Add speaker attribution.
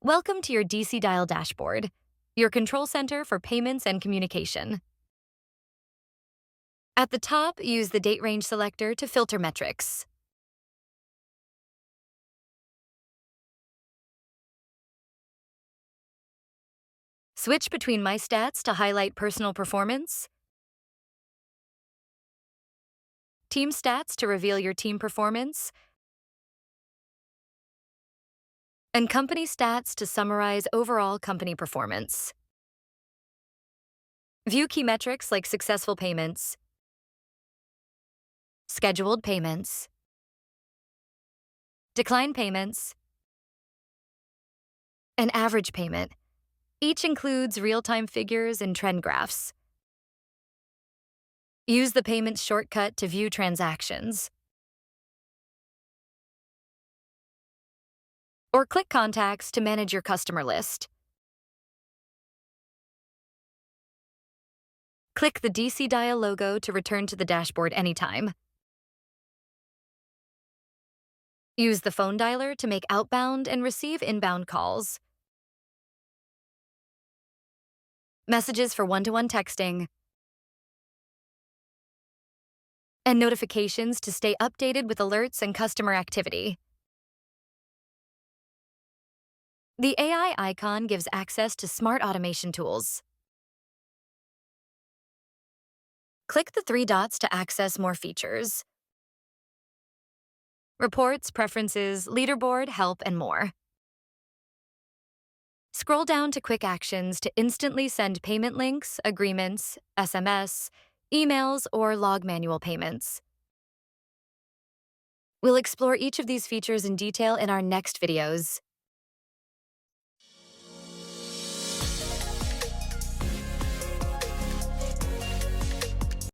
Speaker 1: Welcome to your DCDial Dashboard, your control center for payments and communication. At the top, use the date range selector to filter metrics. Switch between My Stats to highlight personal performance, Team Stats to reveal your team performance, and Company Stats to summarize overall company performance. View key metrics like successful payments, scheduled payments, decline payments, and average payment. Each includes real-time figures and trend graphs. Use the Payments shortcut to view transactions. Or click Contacts to manage your customer list. Click the DCDial logo to return to the dashboard anytime. Use the phone dialer to make outbound and receive inbound calls. Messages for one-to-one texting. And notifications to stay updated with alerts and customer activity. The AI icon gives access to smart automation tools. Click the three dots to access more features. Reports, preferences, leaderboard, help, and more. Scroll down to Quick Actions to instantly send payment links, agreements, SMS, emails, or log manual payments. We'll explore each of these features in detail in our next videos.